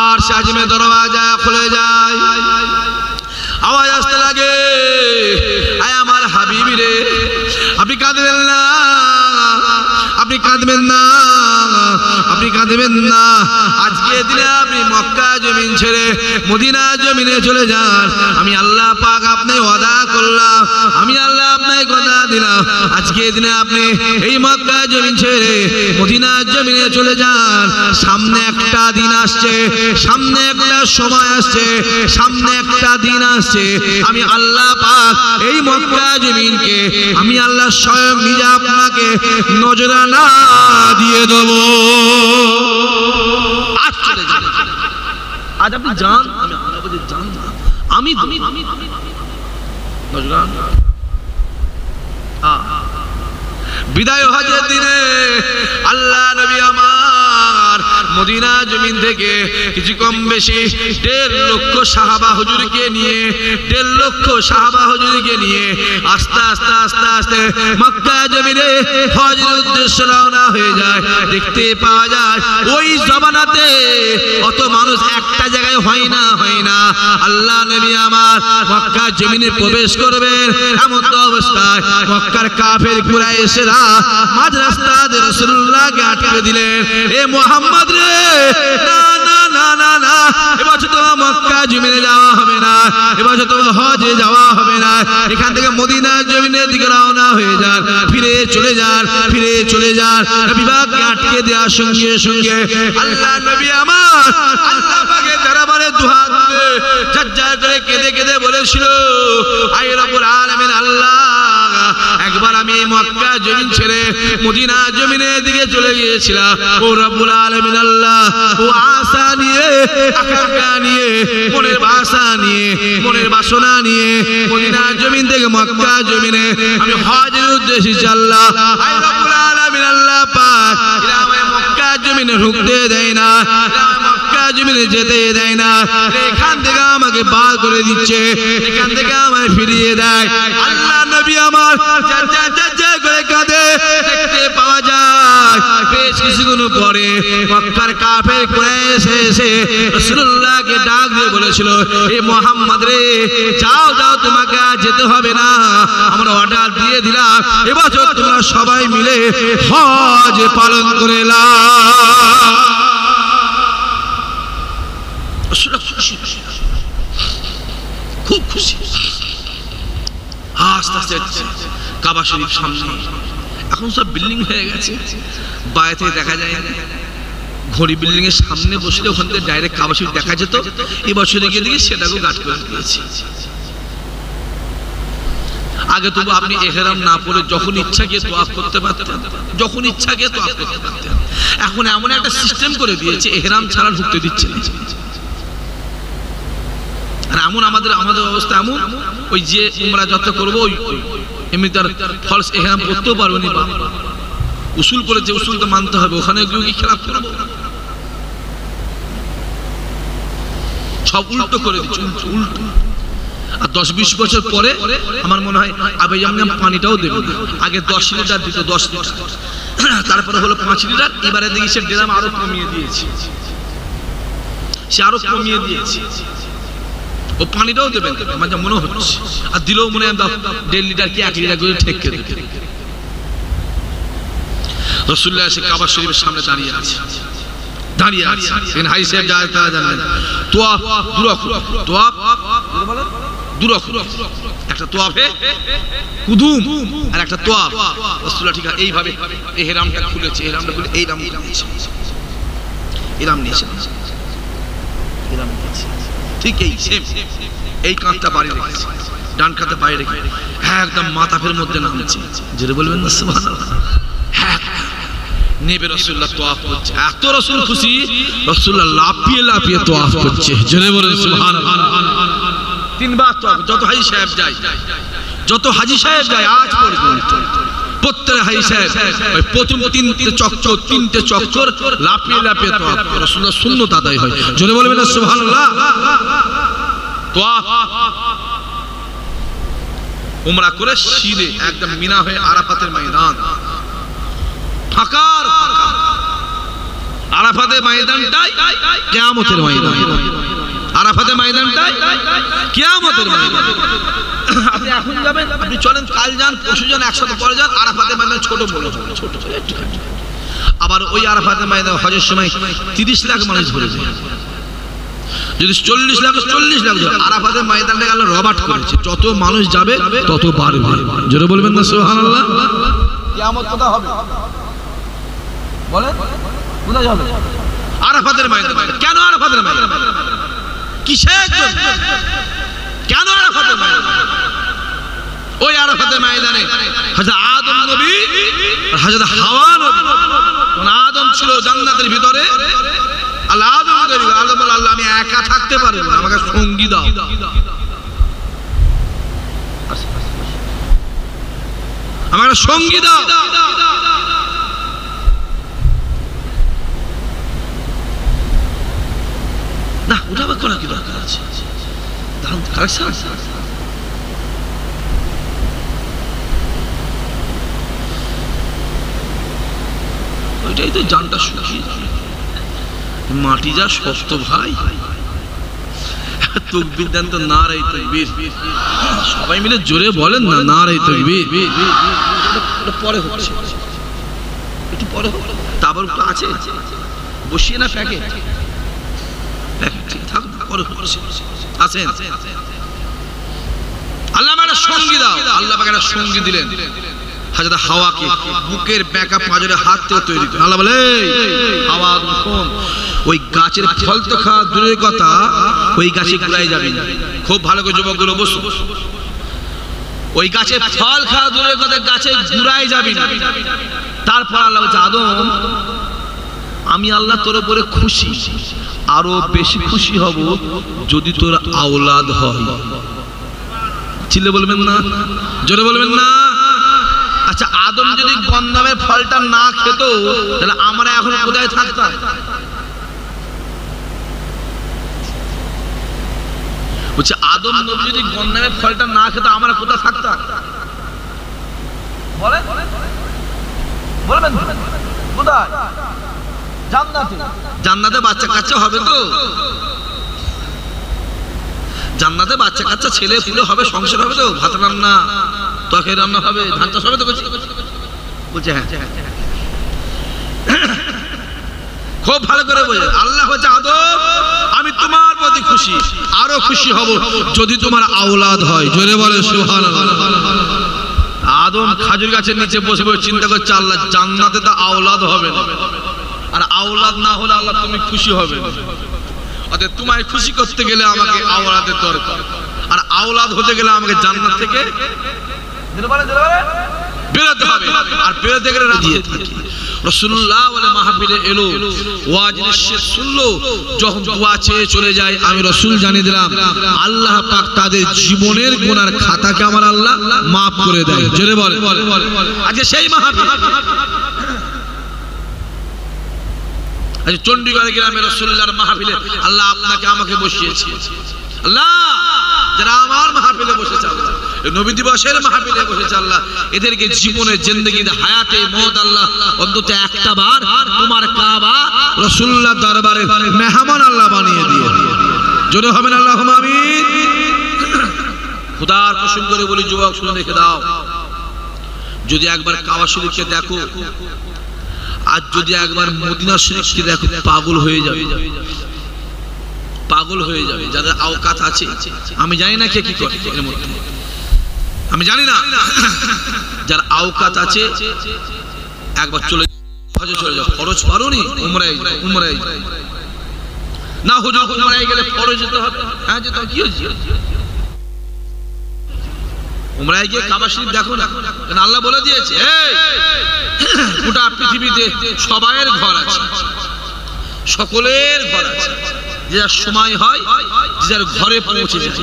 আর সে আজিমের দরওয়াজা খুলে যায়, আওয়াজ আসতে লাগে, আয় আমার হাবিবি রে, আপনি কাঁদবেন না, আপনি কাঁদবেন না, আপনি কাঁদবেন না। আজকে দিনে আপনি মক্কা জমিন ছেড়ে মদিনা জমিনে চলে যান। আমি আল্লাহ পাক আপনাকে ওয়াদা করলাম, আমি আল্লাহ আপনাকে কথা দিলাম, আজকে দিনে আপনি এই মক্কা জমিন ছেড়ে মদিনা জমিনে চলে যান। সামনে একটা দিন আসছে, সামনে একটা সময় আসছে, সামনে একটা দিন আসছে, আমি আল্লাহ পাক এই মক্কা জমিনকে আমি আল্লাহ স্বয়ং নিজে আপনাকে নজরানা দিয়ে দেব। আজ আপনি জান, আমি জান না, আমি নজরানা। বিদায় হজের দিনে আল্লাহ নবী আমার মদিনা জমিন থেকে কিছু কম বেশি 1.5 লক্ষ সাহাবা হুজুরকে নিয়ে, 1.5 লক্ষ সাহাবা হুজুরকে নিয়ে আস্তে আস্তে আস্তে আস্তে মক্কা জমিনে হজের উদ্দেশ্যে রওনা হয়ে যায়। দেখতে পাওয়া যায় ওই জমানাতে অত মানুষ একটা জায়গায় হয় না। আল্লাহ নবী আমার মক্কা জমিনে প্রবেশ করবেন, এমন তো অবস্থায় মক্কার কাফের কুরাইশরা মাঝ রাস্তাতে রাসূলুল্লাহকে আটকে দিলেন। এ মুহাম্মদ রে, না না না না না, এবছর তোমার মক্কা জমিনে যাওয়া হবে না, এবছর তোমার হজে যাওয়া হবে না, এখান থেকে মদিনা জমিনের দিকে রওনা হয়ে যান, ফিরে চলে যান, ফিরে চলে যান। নবী পাককে আটকে দেওয়ার সঙ্গে সঙ্গে আল্লাহ নবী আমার আল্লাহ পাকের দরবারে দুহাত তুলে ঝরঝর করে কেঁদে কেঁদে বলেছিল, আয় রব্বুল আলামিন আল্লাহ, একবার আমি এই মক্কা জমিন ছেড়ে মদিনা জমিনের দিকে চলে গিয়েছিলাম, ও রব্বুল আলামিন আল্লাহ, ও আশা নিয়ে, আকাঙ্ক্ষা নিয়ে, মনের ভাষা নিয়ে, মনের বাসনা নিয়ে মদিনা জমিন থেকে মক্কা জমিনে আমি হজের উদ্দেশ্যে আল্লাহ, আয় রব্বুল আলামিন আল্লাহ পাক, এরা আমায় মক্কা জমিনে ঢুকতে দেয় না, মক্কা জমিনে যেতে দেয় না, এখান থেকে আমাকে বার করে দিচ্ছে, এখান থেকে আমায় ফিরিয়ে দেয়। আল্লাহ নবী আমার করে কাঁদে। দেখতে পাওয়া যায় বেশ কিছুক্ষণ পরে মক্কার কাফের কুরাইশ এসে রাসূলুল্লাহকে ডাক দিয়ে বলেছিল, এ মুহাম্মদ রে, যাও যাও, তোমাকে আর যেতে হবে না, আমরা অর্ডার দিয়ে দিলাম, এবছর তোমরা সবাই মিলে হজ পালন করে নাও। খুব খুশি। আস্তে আস্তে কাবা শরীফ সামনে, এখন সব বিল্ডিং হয়ে গেছে, বাইরে থেকে দেখা যায় না, ঘড়ি বিল্ডিং এর সামনে বসলে ওখান থেকে ডাইরেক্ট কাবা শরীফ দেখা যেত। এবছর গিয়ে দেখি সেটাকেও গাছ করে দিয়েছি। আগে তবু আপনি ইহরাম না পরে যখন ইচ্ছা গিয়ে তোয়াফ করতে পারতেন, যখন ইচ্ছা গিয়ে তোয়াফ করতে পারতেন। এখন এমন একটা সিস্টেম করে দিয়েছে ইহরাম ছাড়া ঢুকতে দিচ্ছে না। আর এমন আমাদের অবস্থা এমন, ওই যে উমরা যত করবো এমনি তার ফলস ইহরাম করতেও পারবো না, উসুল করে যে উসুল তো মানতে হবে, ওখানে গিয়ে কি খেলাপ করবো, সব উল্টো করে দিচ্ছে, উল্টো। আর 10-20 বছর পরে আমার মনে হয় আবেজাম পানিটাও দেবে না। আগে 10 লিটার দিত, 10 লিটার, তারপরে হলো 5 লিটার, এবারে দেখি সে ড্রাম আরো কমিয়ে দিয়েছে, সে আরো কমিয়ে দিয়েছে, ও পানিটাও দেবেন আমার যা মনে হচ্ছে। আর দিলেও মনে হয় 1.5 লিটার কি 1 লিটার করে ঠেকে দেবে। রাসূলুল্লাহ এসে কাবা শরীফের সামনে দাঁড়িয়ে আছে, দাঁড়িয়ে আছে। হাই সাহেব যায় তারা জানেন, তোয়াফ দুরখ, তোয়াফ দুরখ, একটা তোয়াফে কুদুম আর একটা তোয়াফ। রাসূলুল্লাহ ঠিক এইভাবে ইহরামটা খুলেছে, ইহরামটা খুলে এই রাম নিয়েছে, ইহরাম নিয়েছে, ইহরাম নিয়েছে, ঠিক এই সেম এই কাঁধটা বাড়ি রেখেছে, ডান কাঁধটা বাইরে রেখে একদম মাথাফের মধ্যে নামছে, যেটা বলবেন না সুবহানাল্লাহ। হ্যাঁ, নেবে রাসূলুল্লাহ তোয়াফ করছে, এত রাসূল খুশি, রাসূলুল্লাহ লাফিয়ে লাফিয়ে তোয়াফ করছে, জেনে বলেন সুবহানাল্লাহ। 3 বার তোয়াফ, যত হাজী সাহেব যায়, যত হাজী সাহেব যায় আজ পর্যন্ত প্রত্যেক হাজী সাহেব ওই প্রথম 3টে চক্কর লাফিয়ে লাফিয়ে তোয়াফ, রাসূলুল্লাহ সুন্নাত আদায় হয়, জেনে বলবেন না সুবহানাল্লাহ। তোয়াফ উমরা করে সিধে একদম মিনা হয়ে আরাফাতের ময়দান, ফাঁকার ফাঁকা। আরাফাতের ময়দানটাই কিয়ামতের ময়দান, আরাফাতের ময়দানটাই কিয়ামতের ময়দান। আপনি এখন যাবেন, আপনি চলেন, কাল যান, পরশু যান, একসাথে পরে যান, আরাফাতের ময়দান ছোট বলে ছোট একটু। আবার ওই আরাফাতের ময়দান হজের সময় 30 লাখ মানুষ ভরে যায়। যদি 40 লাখ আরাফাতের ময়দানে গেল রবার্ট করেছে, যত মানুষ যাবে তত বাড়বে। জোরে বলবেন না সুবহানাল্লাহ। কিয়ামত কোথায় হবে বলেন? কোথায় হবে? আরাফাতের ময়দানে। কেন আরাফাতের ময়দান? কিসের জন্য? কেন আরাফাতের ময়দান? ওই আরাফাতের ময়দানে হযরত আদম নবী আর হযরত হাওয়া নবী, আদম ছিল জান্নাতের ভিতরে, আল্লাহ আদম বলে, আল্লাহ আমি একা থাকতে পারবো না, আমাকে সঙ্গী দাও। আমাকে সঙ্গী দাও। না উঠাবে কোন কি দরকার আছে? দাঁড়ান কারেকশন। ওইটাই তো জানটা শুকিয়ে যাবে, মাটি যা শক্ত ভাই। তাকবীর দেন তো, নারায়ে তাকবীর। সবাই মিলে জোরে বলেন না, নারায়ে তাকবীর। এটা পরে হচ্ছে, একটু পরে হোক। তারপর তো আছে বসিয়ে না প্যাকেট ঠিক থাক, পরে হচ্ছে। আছেন আল্লাহ আমাকে সঙ্গী দাও। আল্লাহ আমাকে একটা সঙ্গী দিলেন হযরত হাওয়াকে, বুকের ব্যাকা পাঁজরে হাত থেকে তৈরি করে। আল্লাহ বলে, হাওয়া শোন, ওই গাছের ফল তো খাওয়া দূরের কথা, ওই গাছে ঘুরাই যাবি না। খুব ভালো করে যুবকগুলো বসো। ওই গাছের ফল খাওয়া দূরের কথা, গাছে ঘুরাই যাবি না। তারপর আল্লাহ বলছে, আদম আমি আল্লাহ তোর উপরে খুশি, আরো বেশি খুশি হব যদি তোর আওলাদ হয়। চিল্লে বলবেন না, জোরে বলবেন না। আচ্ছা আদম যদি গন্ধামের ফলটা না খেত, তাহলে আমরা এখন কোথায় থাকতাম? বলছে আদম নবী যদি গন্ধামের ফলটা না খেত, আমরা কোথায় থাকতাম? বলেন বলবেন কোথায়? জান্নাতে। জান্নাতে বাচ্চা কাচ্চা হবে তো? জান্নাতে বাচ্চা কাচ্চা ছেলে পুলে হবে, সংসার হবে তো? ভাত রান্না, তরকারি রান্না হবে, ধান চাষ হবে তো? বলছে হ্যাঁ। খুব ভালো করে বলে, আল্লাহ হচ্ছে আদম আমি তোমার প্রতি খুশি, আরো খুশি হব যদি তোমার আওলাদ হয়। জোরে বলে সুবহানাল্লাহ। আদম খাজুর গাছের নিচে বসে বসে চিন্তা করছে, আল্লাহ জান্নাতে তো আওলাদ হবে না, আর আওলাদ না হলে আল্লাহ তুমি খুশি হবে। অতএব তোমায় খুশি করতে গেলে আমাকে আওলাদের দরকার, আর আওলাদ হতে গেলে আমাকে জান্নাত থেকে বেরোতে হবে। আর বেরোতে গেলে দিয়ে থাকি রাসূলুল্লাহ ওয়ালা মাহফিলে এলো, ওয়াজ নিশ্চিত শুনলো, যখন দোয়া চেয়ে চলে যায়, আমি রাসূল জানিয়ে দিলাম আল্লাহ পাক তাদের জীবনের গুনার খাতাকে আমার আল্লাহ maaf করে দেয়। জোরে বলে। আজকে সেই মাহফিল, আজকে চণ্ডীগড় গ্রামে রাসূলুল্লাহর মাহফিলে আল্লাহ আপনাকে আমাকে বসিয়েছে। আল্লাহ যারা আমার মাহফিলে বসেছে, আল্লাহ নবী দিবসের মাহফিলে বসেছে, আল্লাহ এদেরকে জীবনের জিন্দেগিতে হায়াতে মওত আল্লাহ অন্তত একটা বার তোমার কাবা রাসূলুল্লাহ দরবারে মেহমান আল্লাহ বানিয়ে দিও। জোরে হবেন আল্লাহুম্মা আমিন। খোদার কসম করে বলি যুবক শুনে রেখে দাও, যদি একবার কাবা শরীফকে দেখো, আর যদি একবার মদিনা শরীফকে দেখো, পাগল হয়ে যাবে, পাগল হয়ে যাবে। যাদের আওকাত আছে, আমি জানি না কে কি করে এর মধ্যে, আমি জানি না, যার আওকাত আছে একবার চলে যাও। ফরজ পারোনি, উমরায় না হুজুর, উমরায় গেলে ফরজ যেতে হবে। হ্যাঁ যেতে কি হয়েছে? উমরায় গিয়ে কাবা শরীফ দেখো না, কারণ আল্লাহ বলে দিয়েছে গোটা পৃথিবীতে সবাইয়ের ঘর আছে, সকলের ঘর আছে। যার সময় হয়, যার ঘরে পৌঁছে যায়,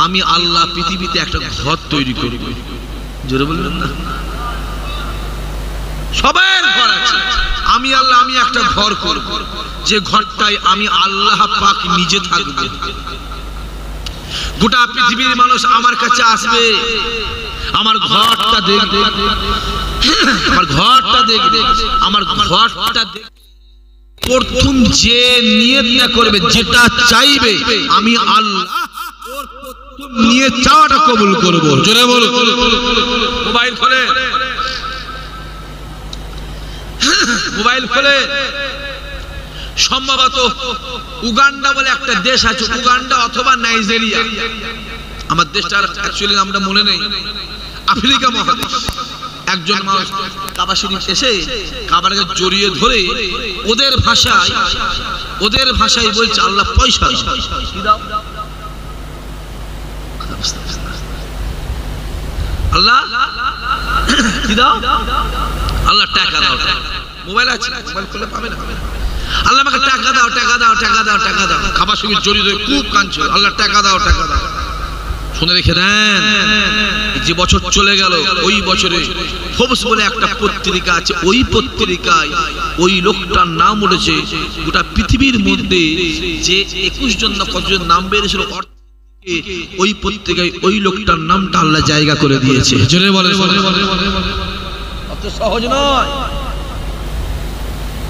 আমি আল্লাহ পৃথিবীতে একটা ঘর তৈরি করব। জোরে বলবেন না? সবার ঘর আছে, আমি আল্লাহ আমি একটা ঘর করব, যে ঘরটায় আমি আল্লাহ পাক নিজে থাকব। গোটা পৃথিবীর মানুষ আমার কাছে আসবে, আমার ঘরটা দেখবে, আমার ঘরটা দেখবে, আমার ঘরটা দেখবে। প্রথম যে নিয়তটা করবে, যেটা চাইবে আমি আল্লাহ ওর প্রথম নিয়ত চাওয়াটা কবুল করব। জোরে বলো। মোবাইল খোলে, মোবাইল খোলে, সম্ভবত উগান্ডা বলে একটা দেশ আছে, উগান্ডা অথবা নাইজেরিয়া, আমার দেশটার অ্যাকচুয়ালি নামটা মনে নেই, আফ্রিকা মহাদেশ। একজন মানুষ কাবা শরীফ এসে কাবাকে জড়িয়ে ধরে ওদের ভাষায় বলছে আল্লাহ পয়সা দাও, আল্লাহ কি দাও, আল্লাহ টাকা দাও। মোবাইল আছে, মোবাইল খুলে পাবে না। আল্লাহ আমাকে টাকা দাও, টাকা দাও, টাকা দাও, টাকা দাও। কাবা শরীফ জড়িয়ে ধরে খুব কাঁদছে, আল্লাহ টাকা দাও, টাকা দাও। শুনে রেখে দেন, যে বছর চলে গেল ওই বছরে ফোর্বস বলে একটা পত্রিকা আছে, ওই পত্রিকায় ওই লোকটার নাম উঠেছে গোটা পৃথিবীর মধ্যে যে 21 জন না কতজন নাম বেরিয়েছিল, ওই পত্রিকায় ওই লোকটার নামটা আল্লাহ জায়গা করে দিয়েছে। জোরে বলে, অত সহজ নয়।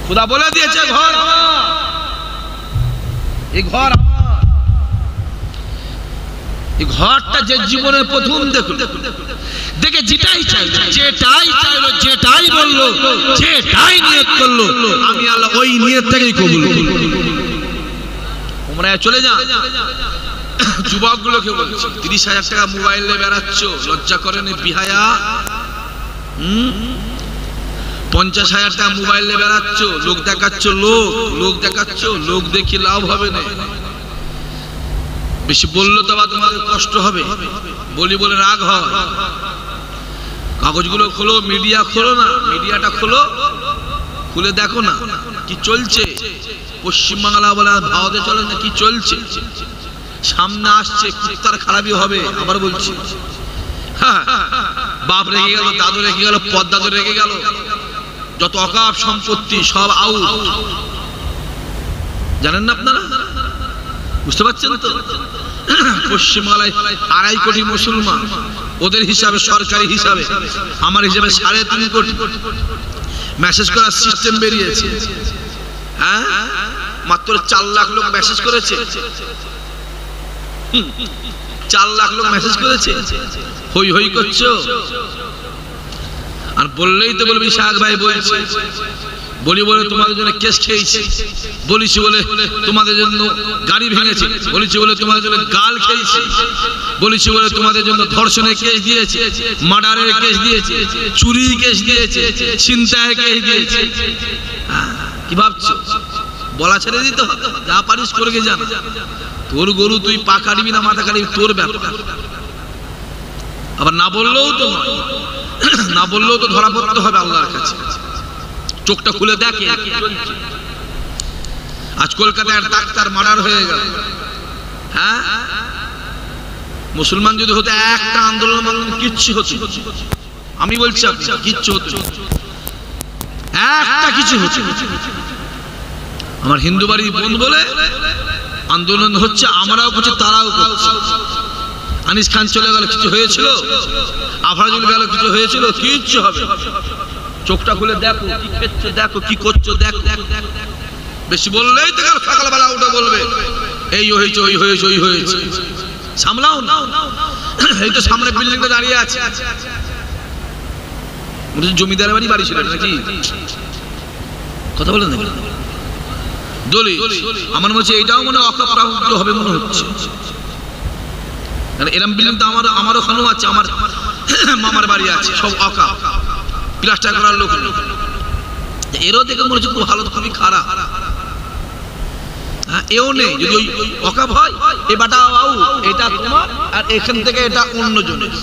খোদা বলে দিয়েছে ঘর আমার, এই ঘর এই ঘরটা যে জীবনের প্রথম দেখে যেটাই চাইলো, যেটাই বললো, যেটাই নিয়ত করলো, আমি আল্লাহ ওই নিয়তটাকেই কবুল করব। তোমরা চলে যাও, যুবকগুলোকে বলছি 30,000 টাকা মোবাইল নিয়ে বেড়াচ্ছ, লজ্জা করেন বিহায়া? 50,000 টাকা মোবাইল নিয়ে বেড়াচ্ছ, লোক দেখাচ্ছ, লোক দেখাচ্ছ, লোক দেখি লাভ হবে না। বেশি বললো তো আবার তোমাদের কষ্ট হবে, বলি বলে রাগ হয়। কাগজগুলো খোলো, মিডিয়া খোলো না, মিডিয়াটা খোলো, খুলে দেখো না কি চলছে। পশ্চিমবাংলা বলে ভারতে চলে না, কি চলছে সামনে আসছে, কুত্তার খারাপই হবে। আবার বলছি, হ্যাঁ, বাপ রেখে গেল, দাদু রেখে গেল, পদ্মাদু রেখে গেল, যত অকাপ সম্পত্তি সব আউট। জানেন না আপনারা? বুঝতে পারছেন তো? পশ্চিমবাংলায় 2.5 কোটি মুসলমান, ওদের হিসাবে, সরকারি হিসাবে, আমার হিসাবে 3.5 কোটি। মেসেজ করার সিস্টেম বেরিয়েছে, হ্যাঁ, মাত্র 4 লাখ লোক মেসেজ করেছে, 4 লাখ লোক মেসেজ করেছে। হই হই করছো, আর বললেই তো বলবি শাক ভাই বলছে, বলি বলে তোমাদের জন্য কেস খেয়েছি, বলেছি বলে তোমাদের জন্য গাড়ি ভেঙেছি, বলেছি বলে তোমাদের জন্য গাল খেয়েছি, বলেছি বলে তোমাদের জন্য ধর্ষণের কেস দিয়েছে, মার্ডারের কেস দিয়েছে, চুরির কেস দিয়েছে, ছিনতাইয়ের কেস দিয়েছে। কি ভাবছো? বলা ছেড়ে দিত, যা পারিস করে গে জান। তোর গরু তুই পা কাটবি না মাথা কাটবি, তোর ব্যাপার। আবার না বললেও তো নয়, না বললেও তো ধরা পড়তে হবে আল্লাহর কাছে। চোখটা খুলে দেখে। আজ কলকাতায় ডাক্তার মার্ডার হয়ে গেল, হ্যাঁ, মুসলমান যদি হতো একটা আন্দোলন কিচ্ছু হতো, আমি বলছি কিচ্ছু হতো, একটা কিছু হচ্ছে। আমার হিন্দু বাড়ির বোন বলে আন্দোলন হচ্ছে, আমরাও করছি, তারাও করছে। আনিস খান চলে গেল, কিছু হয়েছিল? আফরাজুল গেল, কিছু হয়েছিল? কিচ্ছু হবে। চোখটা খুলে দেখো, কি খেচ্ছো দেখো, কি করছো দেখো। বেশি বললেই তো সকালবেলা উঠে বলবে এই হয়েছে, ওই হয়েছে, ওই হয়েছে। সামলাও না, এই তো সামনে বিল্ডিংটা দাঁড়িয়ে আছে, জমিদার বাড়ি ছিল নাকি? কথা বলেন না দলি। আমার মনে হচ্ছে এটাও মনে অকাপ্রাপ্ত হবে মনে হচ্ছে। এরম বিল্ডিং তো আমারও ওখানেও আছে, আমার মামার বাড়ি আছে, সব অকা, প্লাস্টার করার লোক। এরও দেখে মনে হচ্ছে খুব হালত খুবই খারাপ। হ্যাঁ, এও নেই, যদি ওই অকাপ হয়, এ বাটা আউ, এটা তোমার, আর এখান থেকে এটা অন্য জনের,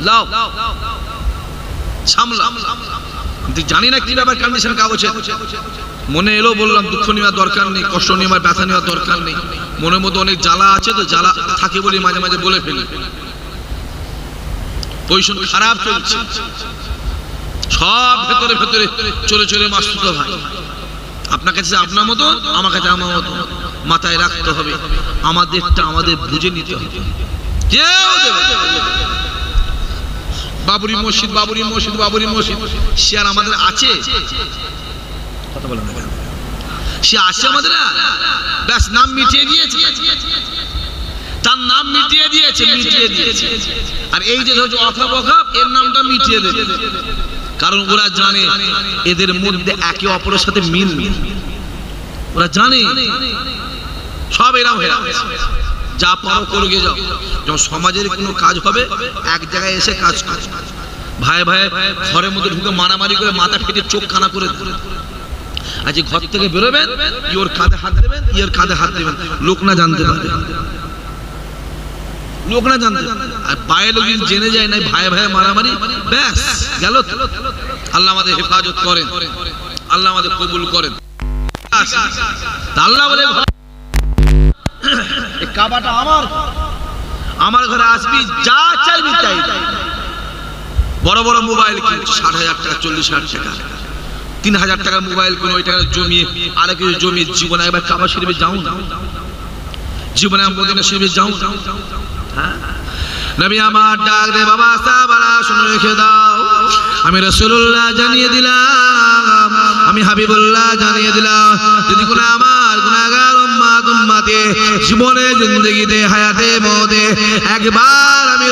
লাও সামলা। জানি না কি ব্যাপার, কন্ডিশন কাগজে মনে এলো, বললাম দুঃখ নেওয়ার দরকার নেই, কষ্ট নেওয়ার, ব্যথা নেওয়ার দরকার নেই। মনের মধ্যে অনেক জ্বালা আছে, তো জ্বালা থাকে বলে মাঝে মাঝে বলে ফেলি। পজিশন খারাপ চলছে, সব ভেতরে ভেতরে চলে চলে মাসুদ ভাই। আপনার কাছে আপনার মতো, আমার কাছে আমার মতো। মাথায় রাখতে হবে, আমাদেরটা আমাদের বুঝে নিতে হবে। কেউ দেবে বাবরি মসজিদ, বাবরি মসজিদ, বাবরি মসজিদ, সে আর আমাদের আছে? কথা বলেন না, সে আসে আমাদের ব্যাস নাম মিটিয়ে দিয়েছে, তার নাম মিটিয়ে দিয়েছে। আর এই যে অখাপ অখাপ এর নামটা মিটিয়ে দেবে, কারণ ওরা জানে এদের মধ্যে একে অপরের সাথে মিল, ওরা জানে সব এরা হয়ে যা পারো করে যাও। যখন সমাজের কোনো কাজ হবে এক জায়গায় এসে কাজ করে, ভাই ভাই ঘরের মধ্যে ঢুকে মারামারি করে মাথা ফেটে চোখ কানা করে, আজ ঘর থেকে বেরোবেন ইওর কাঁধে হাত দেবেন, ইয়ের কাঁধে হাত দেবেন, লোক না জানতে পারে, লোক না জানতে। আর বাইরে লোক জেনে যায় না ভাই ভাই মারামারি, ব্যাস গেল। আল্লাহ আমাদের হেফাজত করেন, আল্লাহ আমাদের কবুল করেন। আল্লাহ বলে এই কাবাটা আমার ঘরে আসবি, যা চাইবি চাই। বড় বড় মোবাইল 60,000 টাকা, 40,000 টাকা, 3,000 টাকার মোবাইল কিনে ওই টাকা জমিয়ে আর কিছু জমিয়ে জীবনে একবার কাবা শরীফে যাও না, জীবনে মদিনা শরীফে যাও। হ্যাঁ, নবী আমার ডাক দে, বাবা সাহাবারা শুনে রেখে দাও, আমি রাসূলুল্লাহ জানিয়ে দিলাম, আমি হাবিবুল্লাহ জানিয়ে দিলাম, যদি কোনো আমার গুনাহগার উম্মতে জীবনে জিন্দেগিতে হায়াতে মওতে একবার আমি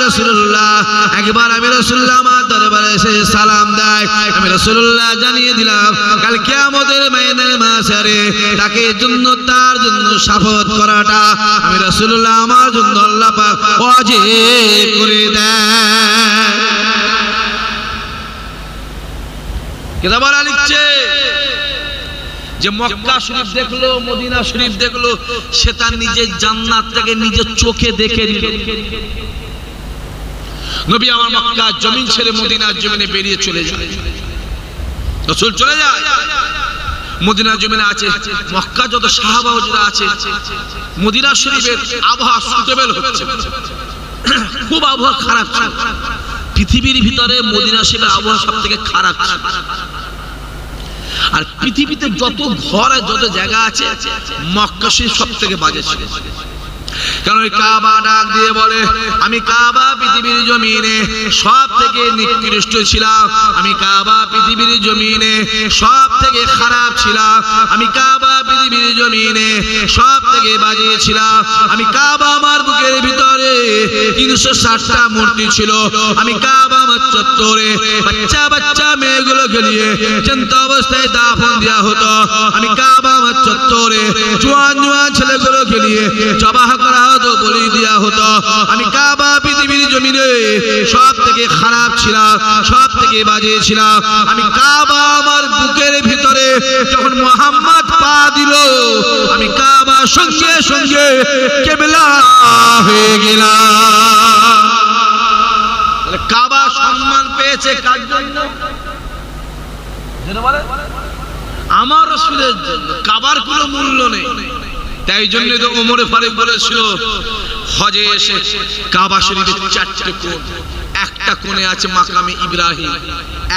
রাসূলুল্লাহ আমার দরবারে এসে সালাম দেয়, আমি রাসূলুল্লাহ জানিয়ে দিলাম কাল কিয়ামতের ময়দানে মাশারে তাকে জন্য তার জন্য শাফাত করাটা আমি রাসূলুল্লাহ আমার জন্য আল্লাহ পাক ওয়াজিব করে দেয়। কেতাবরা লিখছে যে মক্কা শরীফ দেখলো, মদিনা শরীফ দেখলো, সে তার নিজের জান্নাতটাকে নিজের চোখে দেখে নিল। নবী আমার মক্কা জমিন ছেড়ে মদিনার জমিনে বেরিয়ে চলে যায়, রাসূল চলে যায়, মদিনার জমিনে আছে মক্কা যত সাহাবা হুজুরা আছে, মদিনা শরীফের আবহাওয়া সুটেবল হচ্ছে, খুব আবহাওয়া খারাপ। পৃথিবীর ভিতরে মদিনা শরীফের আবহাওয়া সবথেকে খারাপ। আর পৃথিবীতে যত ঘর আর যত জায়গা আছে মক্কা শরীফ সবথেকে বাজে ছিল। কারণ ওই কাবা ডাক দিয়ে বলে, আমি কাবা পৃথিবীর জমিনে সব থেকে নিকৃষ্ট ছিলাম, আমি কাবা পৃথিবীর জমিনে সব থেকে খারাপ ছিলাম, আমি কাবা পৃথিবীর জমিনে সব থেকে বাজে ছিলাম, আমি কাবা আমার বুকের ভিতরে 360টা মূর্তি ছিল, আমি কাবা আমার চত্বরে বাচ্চা বাচ্চা মেয়েগুলোকে নিয়ে জ্যান্ত অবস্থায় দাফন দেওয়া হতো, আমি কাবা আমার চত্বরে জোয়ান জোয়ান ছেলেগুলোকে নিয়ে জবাহ করা হতো, বলি দেওয়া হতো, আমি কাবা পৃথিবীর জমিনে সব থেকে খারাপ ছিলাম, সব থেকে বাজে ছিলাম, আমি কাবা আমার বুকের ভিতরে যখন মুহাম্মদ পা দিল, আমি কাবা সঙ্গে সঙ্গে কিবলা হয়ে গেলাম। কাবা সম্মান পেয়েছে কার জন্য? আমার রাসূলের জন্য। কাবার কোনো মূল্য নেই, তাই জন্য তো ওমর ফারুক বলেছিল হজে এসে কাবা শরীফের 4টে কোণ, একটা কোণে আছে মাকামে ইব্রাহিম,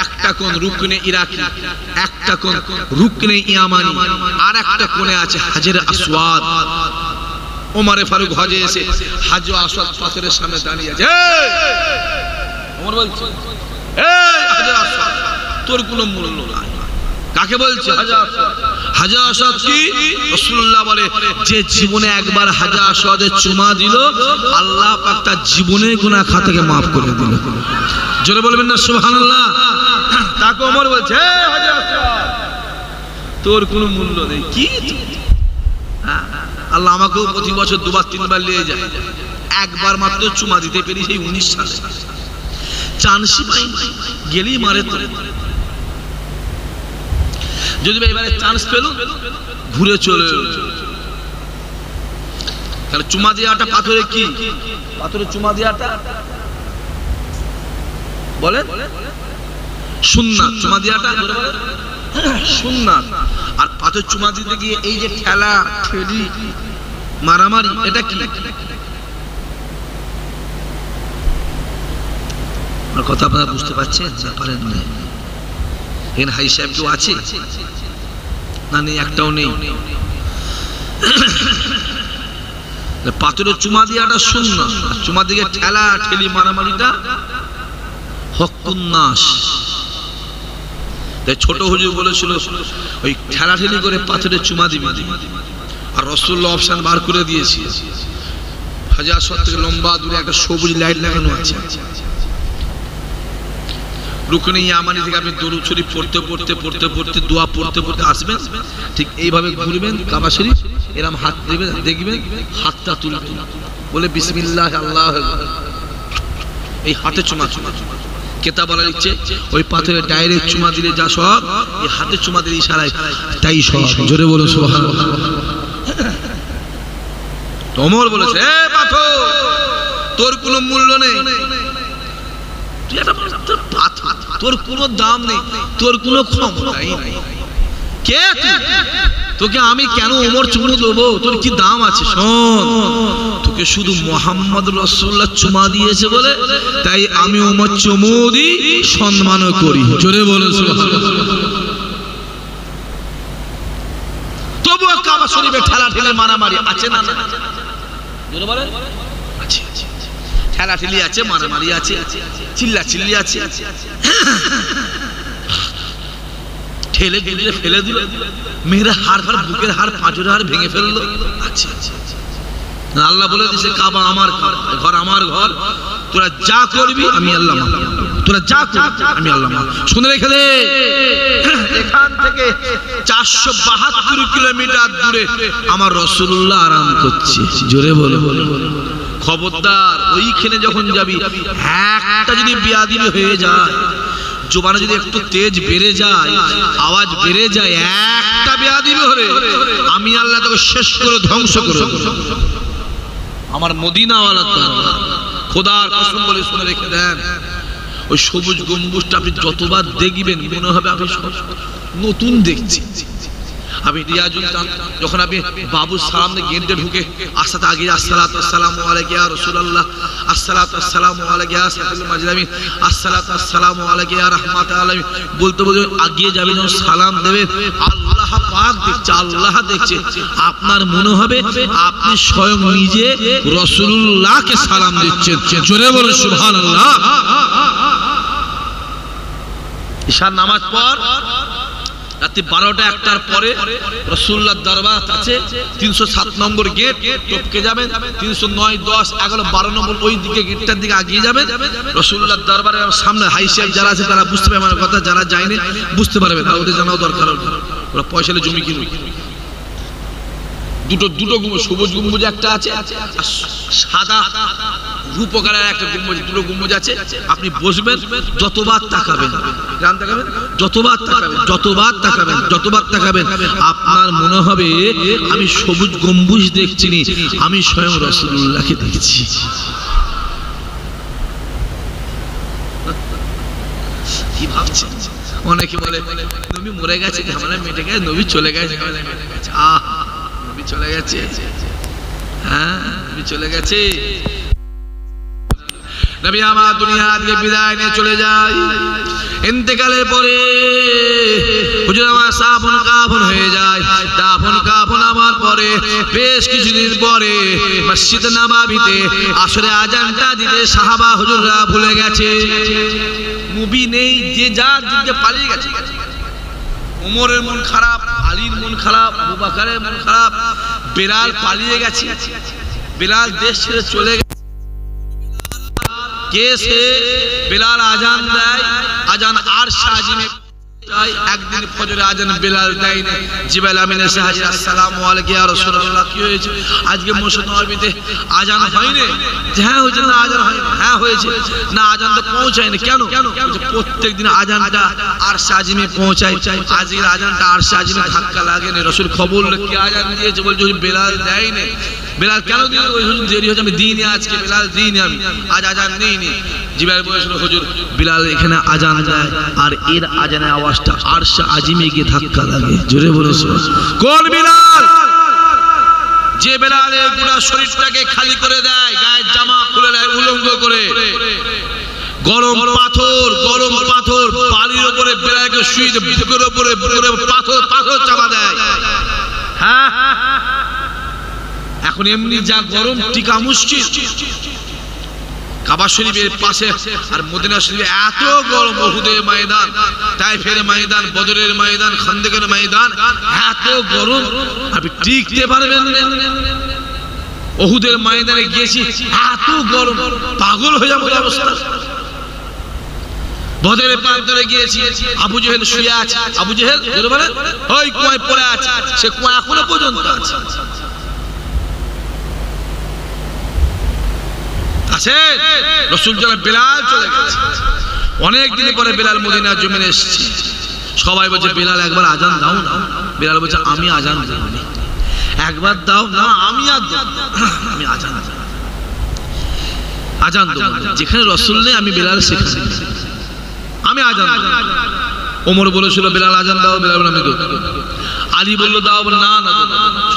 একটা কোণ রুকনে ইরাকি, একটা কোণ রুকনে ইয়ামানি, আর একটা কোণে আছে হাজরে আসওয়াদ। ওমর ফারুক হজে এসে হাজরে আসওয়াদ পাথরের সামনে দাঁড়িয়ে আছে, ওমর বলছে এই হাজরে আসওয়াদ তোর কোনো মূল্য নাই। কাকে বলছে? হাজরে আসওয়াদ কি? রাসূলুল্লাহ বলে যে জীবনে একবার হাজরে আসওয়াদে চুমা দিল, আল্লাহ পাক তার জীবনের গুনাহ খাতাকে maaf করে দিল। জোরে বলবেন না সুবহানাল্লাহ। তাকে ওমর বলছে হাজরে আসওয়াদ তোর কোনো মূল্য নেই। কি আল্লাহ আমাকেও প্রতি বছর 2-3 নিয়ে যায়, একবার মাত্র চুমা দিতে পেরি সেই 19 সালে। চান্সই পাই গেলেই মারে তো। যদি এবারে চান্স পেল ঘুরে চলে তাহলে চুমা দেওয়াটা পাথরে কি? পাথরে চুমা দেওয়াটা বলে সুন্নাত, চুমা দেওয়াটা সুন্নাত। আর পাথর চুমা দিতে গিয়ে এই যে ঠেলা ঠেলি মারামারি, এটা কি? কথা আপনারা বুঝতে পারছেন না? পারেন না? এখানে হাই সাহেব কেউ আছে না? নেই, একটাও নেই। পাথরে চুমা দেওয়াটা সুন্নাত, আর চুমা দিকে ঠেলা ঠেলি মারামারিটা হকুন নাস। ছোট হুজুর বলেছিল ওই ঠেলাঠেলি করে পাথরে চুমা দিবি, আর রাসূলুল্লাহ অপশন বার করে দিয়েছি। হাজার শত থেকে লম্বা দূরে একটা সবুজ লাইট লাগানো আছে, রুকনে ইয়ামানি থেকে আপনি দরুদ শরীফ পড়তে পড়তে পড়তে পড়তে দোয়া পড়তে পড়তে আসবেন, ঠিক এইভাবে ঘুরবেন কাবা শরীফ, এরকম হাত দেবেন, দেখবেন হাতটা তুলবেন, বলে বিসমিল্লাহ আল্লাহ, এই হাতে চুমা চুমা কেতা বলা লিখছে ওই পাথরে ডাইরেক্ট চুমা দিলে যা সব, এই হাতে চুমা দিলে ইশারায় তাই সব। জোরে বলো সুবহানাল্লাহ। ওমর বলেছে এ পাথর তোর কোনো মূল্য নেই, তুই একটা পাথর, তোর কোনো দাম নেই, তোর কোনো ক্ষমতাই নেই, কে তোকে আমি কেন ওমর চুমু দেবো, তোর কি দাম আছে? শোন, তোকে শুধু মুহাম্মদ রাসূলুল্লাহ চুমা দিয়েছে বলে তাই আমি ওমর চুমু দিই, সম্মানও করি। জোরে বলো সুবহানাল্লাহ। তবুও কাবা শরীফে ঠেলাঠেলি মারামারি আছে না? জোরে বলেন আছে, ঠেলাঠেলি আছে, মারামারি আছে, চিল্লা চিল্লি আছে, ঠেলে দিলে ফেলে দিল, মেয়েরা হাড় বুকের হাড় পাঁজরের হাড় ভেঙে ফেললো। আচ্ছা আল্লাহ বলে দিয়েছে কাবা আমার ঘর, আমার ঘর, তোরা যা করবি আমি আল্লাহ, তোরা যা করবি আমি আল্লাহ। শুনে রেখে দে, এখান থেকে 472 কিলোমিটার দূরে আমার রাসূলুল্লাহ আরাম করছে। জোরে বলো, খবরদার ওইখানে যখন যাবি একটা যদি বেয়াদবি হয়ে যায়, জবানে যদি একটু তেজ বেড়ে যায়, আওয়াজ বেড়ে যায়, একটা বেয়াদবি হলে আমি আল্লাহ তোকে শেষ করে ধ্বংস করে আমার মদিনাওয়ালা খোদার কসম বলে শুনে রেখে দেন। ওই সবুজ গম্বুজটা আপনি যতবার দেখবেন মনে হবে আমি নতুন দেখছি। আমি রিয়াজুল চাঁদ যখন আপনি বাবু সালাম গেটে ঢুকে আসাতে আগে আসসালাতু আসসালামু আলাইকা ইয়া রাসূলুল্লাহ, আসসালাতু আসসালামু আলাইকা ইয়া সাইয়্যিদুল মাজলামিন, আসসালাতু আসসালামু আলাইকা ইয়া রাহমাতুল আলামিন বলতে বলতে আগিয়ে যাবেন, যখন সালাম দেবেন আল্লাহ পাক দেখছে, আল্লাহ দেখছে, আপনার মনে হবে আপনি স্বয়ং নিজে রাসূলুল্লাহকে সালাম দিচ্ছেন। জোরে বলুন সুবহানাল্লাহ। ঈশার নামাজ পর রাতে 12টা 1টার পরে রাসূলুল্লাহর দরবার আছে, 307 নম্বর গেট টপকে যাবেন, 309, 10, 11, 12 নম্বর ওই দিকে গেটটার দিকে আগিয়ে যাবেন। রাসূলুল্লাহর দরবারের সামনে হাই শেখ যারা আছে তারা বুঝতে পারবে আমার কথা, যারা যায়নি বুঝতে পারবে না, ওদের জানাও দরকার। ওরা পয়সালে জমি কিনবে, দুটো গম্বুজ, সবুজ গম্বুজ একটা আছে, সাদা রূপকারের একটা গম্বুজ, দুটো গম্বুজ আছে। আপনি বসবেন, যতবার তাকাবেন, যতবার তাকাবেন, যতবার তাকাবেন, যতবার তাকাবেন আপনার মনে হবে আমি সবুজ গম্বুজ দেখছি, আমি স্বয়ং রাসূলুল্লাহকে দেখছি। কি ভাবছেন? অনেকে বলে নবী মরে গেছে, ঝামেলা মিটে গেছে, নবী চলে গেছে, ঝামেলা মিটে গেছে। নবী চলে গেছে, হ্যাঁ নবী চলে গেছে। নবী আমার দুনিয়া থেকে বিদায় নিয়ে চলে যায়, ইন্তেকালের পরে হুজুর আমার দাফন কাফন হয়ে যায়। দাফন কাফন আমার পরে বেশ কিছুদিন পরে মসজিদ নববীতে আসরে আজানটা দিতে সাহাবা হুজুররা ভুলে গেছে, নবী নেই, যে যার দিকে পালিয়ে গেছে। ওমরের মন খারাপ, আলীর মন খারাপ, আবু বকরের মন খারাপ, বেলাল পালিয়ে গেছে, বেলাল দেশ ছেড়ে চলে গেছে। কেসে বেলাল আজান দেয়, আজান আরশ আজিমে একদিন ফজরে আজান বেলাল দেয় না, জিবরাইল আমিন এসে হাজির, আসসালামু আলাইকা ইয়া রাসূলুল্লাহ, কি হয়েছে আজকে মসজিদ নববীতে আজান হয়নি? হ্যাঁ হয়েছে। না আজান হয়নি? হ্যাঁ হয়েছে। না আজান তো পৌঁছায়নি কেন? প্রত্যেকদিন আজানটা আরশ আজিমে পৌঁছায়, আজকের আজানটা আরশ আজিমে ধাক্কা লাগেনি। রাসূল খবর কি আজান দিয়েছে, বলছে বেলাল দেয়নি। বেলাল কেন দিল? দেরি হয়েছে, আমি দিইনি আজকে, বেলাল দিইনি, আমি আজ আজান নেইনি। জিবরাইল বলেছিল হুজুর বিলাল এখানে আজান দেয় আর এর আজানের আওয়াজটা আরশ আজিমে গিয়ে ধাক্কা লাগে। জোরে বলো কোন বিলাল? যে বেলালের পুরো শরীরটাকে খালি করে দেয়, গায়ের জামা খুলে দেয় উলঙ্গ করে, গরম পাথর বালির উপরে বেলালকে শুয়ে দিয়ে বুকের উপরে পাথর চাপা দেয়। হ্যাঁ এখন এমনি যা গরম টিকা মুশকিল, কাবা শরীফের পাশে আর মদিনা শরীফে এত গরম, উহুদের ময়দান, তায়েফের ময়দান, বদরের ময়দান, খন্দকের ময়দান, এত গরম আপনি টিকতে পারবেন না। উহুদের ময়দানে গিয়েছি, এত গরম পাগল হয়ে যাবো অবস্থা। বদরের প্রান্তরে গিয়েছি, আবু জেহেল শুয়ে আছে, আবু জেহেল বলে ওই কুয়ায় পড়ে আছে, সে কুয়া এখনো পর্যন্ত আছে। রাসূল জানা বেলাল চলে গেছে, অনেক দিন পরে বেলাল মদিনার জমিনে এসেছে। সবাই বলছে বেলাল একবার আজান দাও না। বেলাল বলছে আমি আজান দেব না। একবার দাও না, আমি আর দেব না, আমি আজান দেব না। যেখানে রাসূল নেই আমি বেলাল সেখানে আমি আজান দেব। ওমর বলেছিল বেলাল আজান দাও, বেলাল বলে আমি দেব। আলী বলল দাও, না না,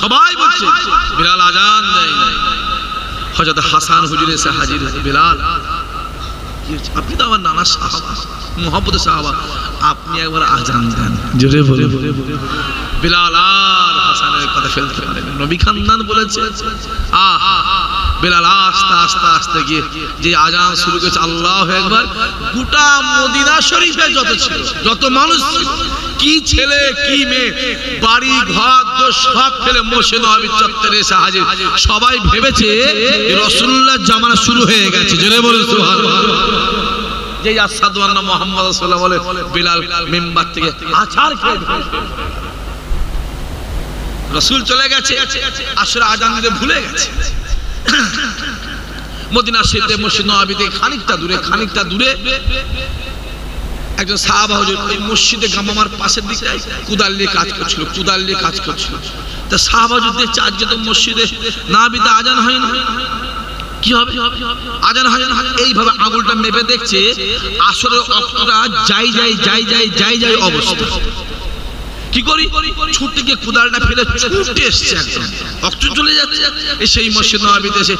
সবাই বলছে বেলাল আজান দেয় না। হযরত হাসান হুজুর এসে হাজির, বেলাল আপনি তো আমার নানা সাহাবা, মুহাম্মদের সাহাবা, আপনি একবার আজান দেন। জোরে বলে বেলাল আর হাসানের কথা ফেলতে পারেন। নবী খানদান বলেছে বেলাল আস্তে আস্তে আস্তে গিয়ে যে আজান শুরু করেছে, আল্লাহু আকবার, গোটা মদিনা শরীফে যত ছিল, যত মানুষ ছিল, কি ছেলে কি মেয়ে, বাড়ি ঘর সব ফেলে মসজিদ নববীর চত্বরে এসে হাজির। সবাই ভেবেছে রাসূলুল্লাহর জামানা শুরু হয়ে গেছে। জোরে বলুন সুবহানাল্লাহ। যে আশহাদু আন্না মুহাম্মাদ রাসূলুল্লাহ বলে বেলাল মিম্বার থেকে আছাড় খেয়ে রাসূল চলে গেছে, আসরে আজান দিতে ভুলে গেছে। মদিনা শরীফে মসজিদ নববীতে খানিকটা দূরে একজন সাহাবা হুজুর ওই মসজিদে গামামার পাশের দিকে কুদাল নিয়ে কাজ করছিল। তা সাহাবা হুজুর দেখছে আজকে তো মসজিদে নববীতে আজান হয় না, কি হবে? আজান হয় না। এইভাবে আঙুলটা মেপে দেখছে আসরের ওয়াক্তটা যাই অবস্থা। কি করি? ছুটে গিয়ে কুদালটা ফেলে ছুটে এসছে, একদম ওয়াক্ত চলে যাচ্ছে। সেই মসজিদ নববীতে এসে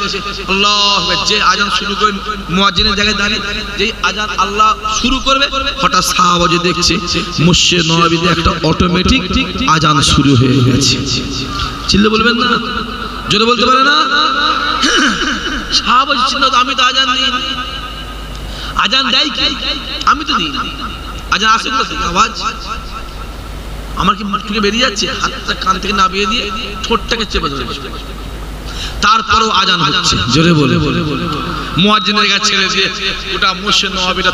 আল্লাহু আকবার, যে আজান শুরু করে মুয়াজ্জিনের জায়গায় দাঁড়িয়ে যেই আজান আল্লাহ শুরু করবে, হঠাৎ সাহাবা যে দেখছে মসজিদ নববীতে একটা অটোমেটিক আজান শুরু হয়ে গেছে। চিল্লে বলবেন না? জোরে বলতে পারে না? সাহাবা ছিল, আমি তো আজান দিই, আজান দেয় কি? আমি তো দিই, আজান আসে কোথা থেকে? আওয়াজ আমার কি মুখ থেকে বেরিয়ে যাচ্ছে? হাতটা কান থেকে নামিয়ে দিয়ে ঠোঁটটাকে চেপে ধরেছে, তারপরেও আজান হচ্ছে। জোরে বলে মুয়াজ্জিনের কাছে ছেড়ে দিয়ে গোটা মসজিদ নববীটা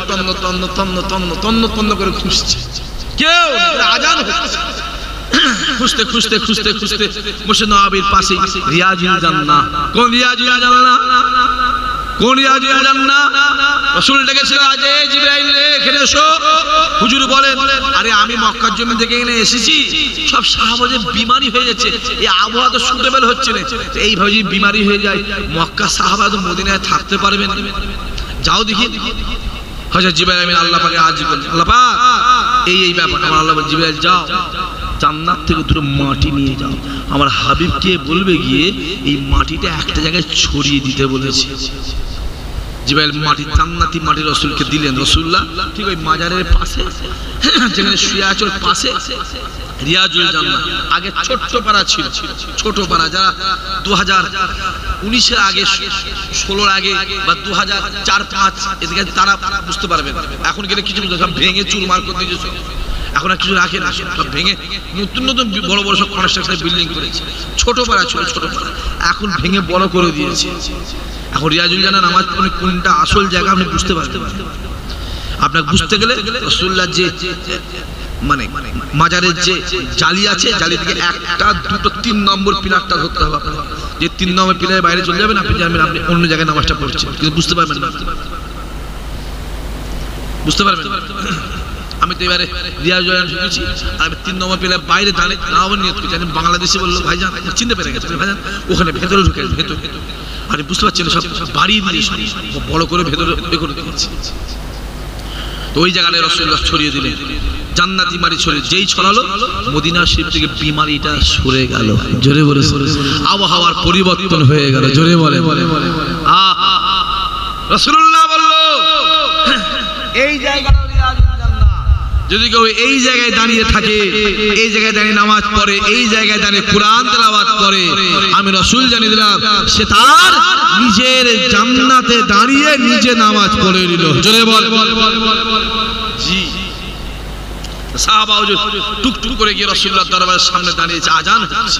তন্ন করে খুঁজছে, কেউ আজান হচ্ছে। খুঁজতে মসজিদ নববীর পাশে রিয়াজুল জান্নাহ। কোন রিয়াজুল জান্নাহ? রাসূল ডেকেছিল, আজে জিবরাইল এখানে এসো। হুজুর বলেন, আরে আমি মক্কার জমি থেকে এখানে এসেছি, সব সাহাবাদের বিমারি হয়ে যাচ্ছে, এই আবহাওয়া তো সুটেবল হচ্ছে না। এইভাবে যদি বিমারি হয়ে যায়, মক্কা সাহাবা তো মদিনায় থাকতে পারবেন? যাও দেখি। হযরত জিবরাইল আমিন আল্লাহ পাকে আজ বলছেন, আল্লাহ পাক এই ব্যাপার। আমার আল্লাহ বলেন, জিবরাইল যাও, জান্নাত থেকে দুটো মাটি নিয়ে যাও, আমার হাবিবকে বলবে গিয়ে এই মাটিটা একটা জায়গায় ছড়িয়ে দিতে বলেছে। জিবরাইল জান্নাতি মাটি রাসূলকে দিলেন। রাসূলুল্লাহ ঠিক ওই মাজারের পাশে যেখানে শুয়ে আছে ওর পাশে রিয়াজুল জান্নাহ। আগে ছোট্ট পাড়া ছিল, ছোট পাড়া, যারা 2019-এর আগে, 16-র আগে বা 2004-05 এদিকে তারা বুঝতে পারবেন। এখন গেলে কিছু সব ভেঙে চুরমার করে দিয়েছে, এখন আর কিছু রাখে না, সব ভেঙে নতুন বড় সব কনস্ট্রাকশনের বিল্ডিং করেছে। ছোট পাড়া ছিল, ছোট পাড়া, এখন ভেঙে বড় করে দিয়েছে। এখন রিয়াজুল জান্নাহ নামাজ পড়ে কোনটা আসল জায়গা আপনি বুঝতে পারবেন। আপনাকে বুঝতে গেলে রাসূলুল্লাহ যে মানে মাজারের যে জালি আছে, জালি থেকে একটা দুটো 3 নম্বর পিলারটা ধরতে হবে আপনাকে। যে 3 নম্বর পিলারের বাইরে চলে যাবেন, আপনি জানবেন আপনি অন্য জায়গায় নামাজটা পড়ছেন, কিন্তু বুঝতে পারবেন না। বুঝতে পারবেন? আমি তো এবারে রিয়াজুল জান্নাহ শিখেছি, আর 3 নম্বর পিলার বাইরে দাঁড়িয়ে নামাজ নিয়ত করেছি। আমি বাংলাদেশে বললো, ভাইজান চিনতে পেরে গেছে, ভাইজান ওখানে ভেতরে ঢুকে ভেতরে, আরে বুঝতে পারছেন সব বাড়িয়ে দিয়ে বড় করে ভেতরে করে দিয়েছি। তো ওই জায়গায় রাসূলুল্লাহ ছড়িয়ে দিলেন জান্নাতি মাটি, ছড়িয়ে যেই ছড়ালো মদিনা শরীফ থেকে বিমারিটা সরে গেল। জোরে বলে আবহাওয়ার পরিবর্তন হয়ে গেল। জোরে বলে রাসূলুল্লাহ বলল, এই জায়গাটা রিয়াজুল জান্নাহ, যদি কেউ এই জায়গায় দাঁড়িয়ে থাকে, এই জায়গায় দাঁড়িয়ে নামাজ পড়ে, এই জায়গায় দাঁড়িয়ে কোরআন তেলাওয়াত করে, আমি রাসূল জানিয়ে দিলাম সে তার নিজের জান্নাতে দাঁড়িয়ে নিজে নামাজ পড়ে নিল। জোরে বল। জি, সাহাবা হুজুর টুকটুক করে গিয়ে রাসূলুল্লাহর দরবারের সামনে দাঁড়িয়েছে, আজান হচ্ছে।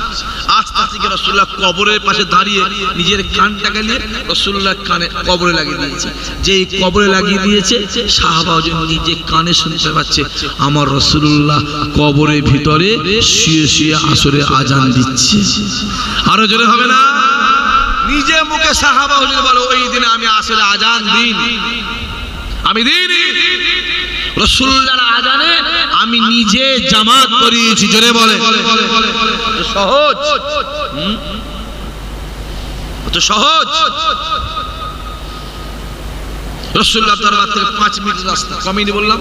আস্তে আস্তে গিয়ে রাসূলুল্লাহ কবরের পাশে দাঁড়িয়ে নিজের কানটাকে নিয়ে রাসূলুল্লাহ কানে কবরে লাগিয়ে দিয়েছে। যেই কবরে লাগিয়ে দিয়েছে, সাহাবা হুজুর নিজে কানে শুনতে পাচ্ছে আমার রাসূলুল্লাহ কবরের ভিতরে শুয়ে শুয়ে আসরে আজান দিচ্ছে। আরো জোরে হবে না? নিজে মুখে সাহাবা হুজুর বলে ওই দিনে আমি আসরে আজান দিইনি, আমি দিইনি, রাসূলুল্লাহর আজানে আমি নিজে জামাত করিয়েছি। জোরে বলে। সহজ, কত সহজ। রাসূলুল্লাহর দরবার থেকে 5 মিনিট রাস্তা, কমিনি বললাম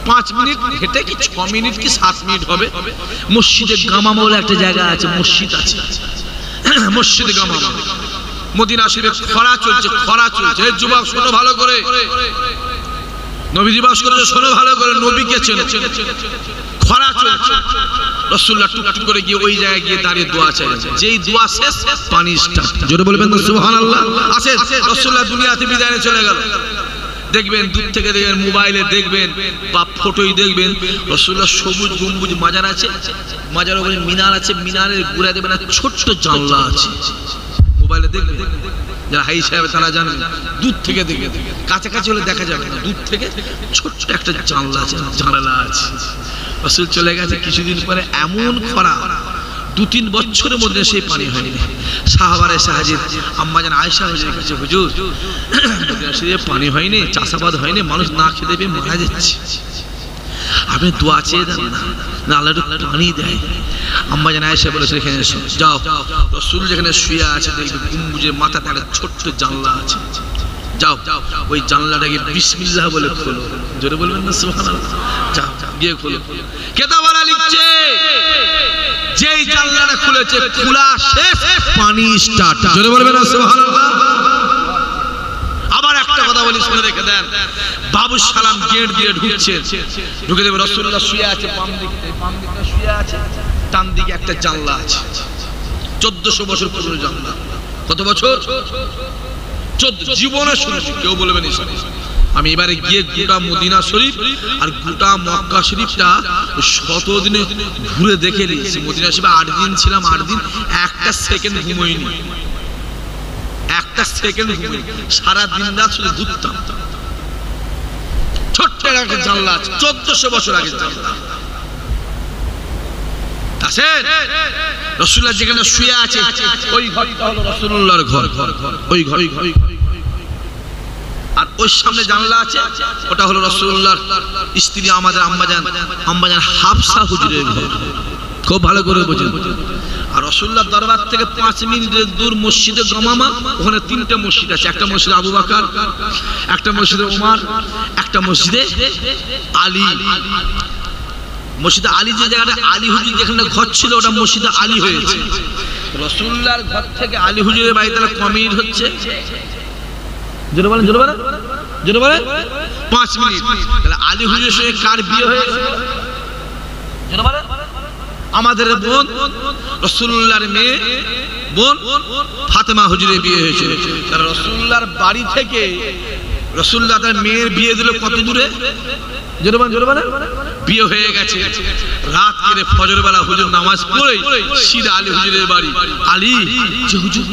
5 মিনিট হেঁটে কি 6 মিনিট কি 7 মিনিট হবে। মসজিদে গামামা বলে একটা জায়গা আছে, মসজিদ আছে, মসজিদে গামামা। মদিনা শরীফে খরা চলছে, খরা চলছে। যুবক শোনো ভালো করে, নবী দিবস করেছে, শোনো ভালো করে, নবীকে চেনো। খরা চলছে, রাসূলুল্লাহ টুকটুক করে গিয়ে ওই জায়গায় গিয়ে দাঁড়িয়ে দোয়া চাইছে। যেই দোয়া শেষ, পানি স্টার্ট। জোরে বলবেন তো সুবহানাল্লাহ। আসে রাসূলুল্লাহ দুনিয়াতে বিদায় নিয়ে চলে গেল। দেখবেন দূর থেকে দেখবেন, মোবাইলে দেখবেন বা ফটোই দেখবেন, রাসূলুল্লাহ সবুজ গম্বুজ মাজার আছে, মাজারের উপরে মিনার আছে, মিনারের গোড়ায় দেখবেন ছোট্ট জানলা আছে। মোবাইলে দেখবেন, যারা হাই সাহেব তারা জানেন, দূর থেকে দেখে, কাছাকাছি হলে দেখা যাবে না, দূর থেকে ছোট্ট একটা জানলা আছে, জানালা আছে। রাসূল চলে গেছে কিছুদিন পরে, এমন খরা 2-3 বছরের মধ্যে সেই পানি হয়নি। সাহাবারা এসে হাজির আম্মা জান আয়েশা হুজুরের কাছে, হুজুর পানি হয়নি, চাষাবাদ হয়নি, মানুষ না খেতে পেয়ে মারা যাচ্ছে, আপনি দোয়া চেয়ে দেন না, আল্লাহ একটু পানি দেয়। আম্মা জান আয়েশা বলেছে এখানে এসো, যাও। রাসূল যেখানে শুয়ে আছে দেখবে গম্বুজের মাথাতে একটা ছোট্ট জানলা আছে, যাও ওই জানলাটাকে বিসমিল্লাহ বলে খোলো। জোরে বলবেন না সুবহানাল্লাহ। যাও গিয়ে খোলো। কেতাবারা লিখছে যেই জানলাটা খুলেছে, খোলা শেষ, পানি স্টার্ট। জোরে বলবেন না সুবহানাল্লাহ। আবার একটা কথা বলি, শুনে রেখে দেন। বাবু সালাম গেট দিয়ে ঢুকছে, ঢুকে দেবে, রাসূলুল্লাহ শুয়ে আছে বাম দিকটা শুয়ে আছে, ডান দিকে একটা জানলা আছে, 1400 বছর পুরনো জানলা। কত বছর? 14। জীবনে শুনেছি, কেউ বলবেন না। আমি এবারে গিয়ে গোটা মদিনা শরীফ আর গোটা মক্কা শরীফটা 100 দিনে ঘুরে দেখে নিয়েছি। মদিনা শরীফে 8 দিন ছিলাম, 8 দিন একটা সেকেন্ড ঘুমোইনি, একটা সেকেন্ড ঘুমোইনি, সারা দিন রাত শুধু ঘুরতাম। ছোট্ট একটা জানলা আছে, 1400 বছর আগে জানলা আছে। রাসূলুল্লাহ যেখানে শুয়ে আছে ওই ঘরটা হলো রাসূলুল্লাহর ঘর, ওই ঘর। আর ওই সামনে জানলা আছে, ওটা হলো রাসূলুল্লাহর স্ত্রী আমাদের আম্মাজান হাফসা হুজুরের ঘর। খুব ভালো করে বোঝেন। আর রাসূলুল্লাহর দরবার থেকে 5 মিনিটের দূর মসজিদে গামামা, ওখানে 3টে মসজিদ আছে। একটা মসজিদে আবু বকর, একটা মসজিদে উমর, একটা মসজিদে আলী। মসজিদে আলী যে জায়গাটা আলী হুজুর যেখানে ঘর ছিল, ওটা মসজিদে আলী হয়েছে। রাসূলুল্লাহর ঘর থেকে আলী হুজুরের বাড়ি তাহলে কম মিনিট হচ্ছে? জোরে বলেন, জোরে বলেন, জোরে বলেন। 5 মিনিট। তাহলে আলী হুজুরের সঙ্গে কার বিয়ে হয়েছে? জোরে বলেন। আমাদের বোন রাসূলুল্লাহর মেয়ে বোন ফাতেমা হুজুরের বিয়ে হয়েছে। তাহলে রাসূলুল্লাহর বাড়ি থেকে রাসূলুল্লাহ তার মেয়ের বিয়ে দিল কত দূরে? জোরে বলেন, জোরে বলেন। বিয়ে হয়ে গেছে, রাত করে ফজর বেলা হুজুর নামাজ পড়ে সিধা আলী হুজুরের বাড়ি। আলী, হুজুর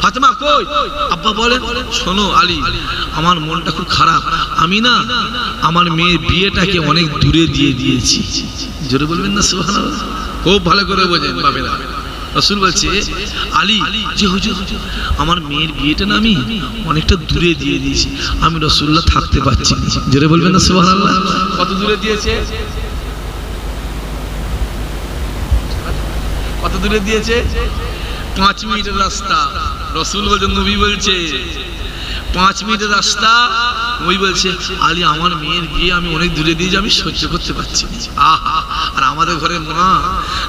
ফাতেমা কই? আব্বা বলেন, শোনো আলী, আমার মনটা খুব খারাপ, আমি না আমার মেয়ের বিয়েটাকে অনেক দূরে দিয়ে দিয়েছি। জোরে বলবেন না সুবহানাল্লাহ। খুব ভালো করে বোঝেন বাবেরা। রাসূল বলছে আলী, যে হুজুর আমার মেয়ের বিয়েটা না আমি অনেকটা দূরে দিয়ে দিয়েছি, আমি রাসূলুল্লাহ থাকতে পারছি না। জোরে বলবেন না সুবহানাল্লাহ। কত দূরে দিয়েছে? কত দূরে দিয়েছে? 5 মিনিটের রাস্তা। রাসূল বলছেন, নবী বলছে 5 মিনিটের রাস্তা। নবী বলছে আলী, আমার মেয়ের বিয়ে আমি অনেক দূরে দিয়েছি, আমি সহ্য করতে পারছি না। আহা, আর আমাদের ঘরে মা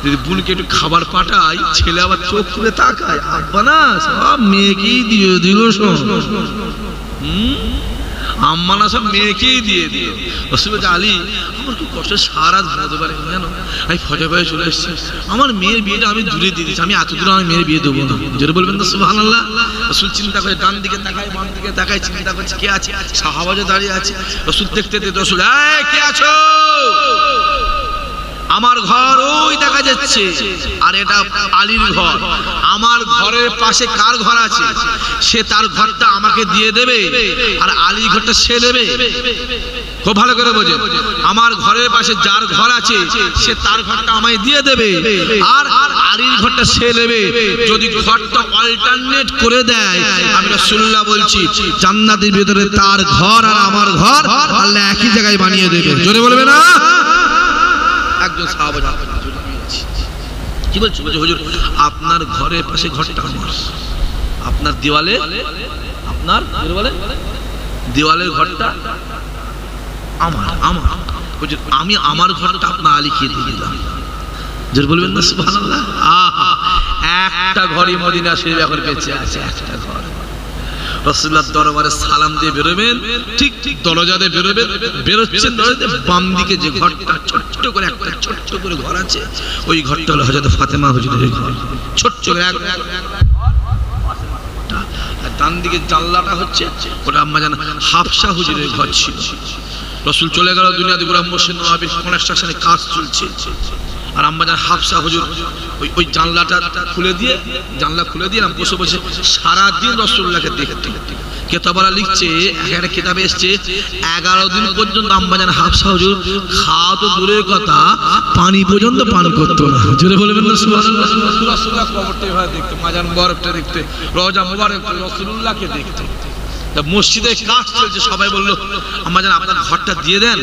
যদি বোনকে একটু খাবার পাঠায়, ছেলে আবার চোখ তুলে তাকায়, আব্বা না সব মেয়েকেই দিয়ে দিল। আম্মা না সব মেয়েকেই দিয়ে দিল। রসুল বলছে আলী আমার খুব কষ্ট, সারা ঘুমাতে পারে কেন, আমি ফজর ফজর চলে এসেছি, আমার মেয়ের বিয়েটা আমি দূরে দিয়ে দিচ্ছি, আমি এত দূরে আমার মেয়ের বিয়ে দেবো না। যেটা বলবেন না সুবহানাল্লাহ। রসুল চিন্তা করে ডান দিকে তাকায় বাম দিকে তাকায়, চিন্তা করছে কে আছে, সাহাবাজে দাঁড়িয়ে আছে। রসুল দেখতে দেখতে রসুল এই কে আছো, আমার ঘর ওই দেখা যাচ্ছে, আর এটা আলীর ঘর, আমার ঘরের পাশে কার ঘর আছে সে তার ঘরটা আমাকে দিয়ে দেবে, আর আলীর ঘরটা সে দেবে। খুব ভালো করে বোঝেন, আমার ঘরের পাশে যার ঘর আছে সে তার ঘরটা আমায় দিয়ে দেবে, আর আলীর ঘরটা সে নেবে। যদি ঘরটা অল্টারনেট করে দেয়, আমি রাসূলুল্লাহ বলছি জান্নাতের ভিতরে তার ঘর আর আমার ঘর আল্লাহ একই জায়গায় বানিয়ে দেবে। জোরে বলবে না? একজন সাহাবা কি বলছে, বলছে হুজুর আপনার ঘরের পাশে ঘরটা আমার, আপনার দেওয়ালে, আপনার দেওয়ালের ঘরটা আমার, আমার হুজুর আমি আমার ঘরটা আপনার আলীকে দিয়ে দিলাম। জোর বলবেন না সুবহানাল্লাহ। আহা, একটা ঘরই মদিনা শরীফে এখন বেঁচে আছে, একটা ঘর। রাসূলুল্লাহর দরবারে সালাম দিয়ে বেরোবেন, ঠিক ঠিক দরজা দিয়ে বেরোবেন, বেরোচ্ছেন দরজাতে বাম দিকে যে ঘরটা ছোট্ট করে একটা ছোট্ট করে ঘর আছে, ওই ঘরটা হলো হযরত ফাতেমা হুজুরের ঘর, ছোট্ট করে এক। আর ডান দিকে জানলাটা হচ্ছে ওটা আম্মা জান হাফসা হুজুরের ঘর ছিল। রাসূল চলে গেল দুনিয়াতে, পুরো মসজিদ নববীর কনস্ট্রাকশনে কাজ চলছে, আর আম্মা জান হাফসা হুজুর ওই জানলাটা খুলে দিয়ে, জানলা খুলে দিয়ে বসে বসে সারাদিন রাসূলুল্লাহকে দেখতে। কেতাবরা লিখছে, একটা কিতাবে এসছে 11 দিন পর্যন্ত আম্মা জান হাফসা হুজুর খাওয়া তো দূরের কথা, পানি পর্যন্ত পান করতো না। জোরে বলবেন না সুবহানাল্লাহ। রাসূলুল্লাহ কবরটা এভাবে দেখতে, মাজার মুবারকটা দেখতে, রওজা মুবারক রাসূলুল্লাহকে দেখতে। মসজিদে কাজ চলছে, সবাই বললো আম্মা জান আপনার ঘরটা দিয়ে দেন,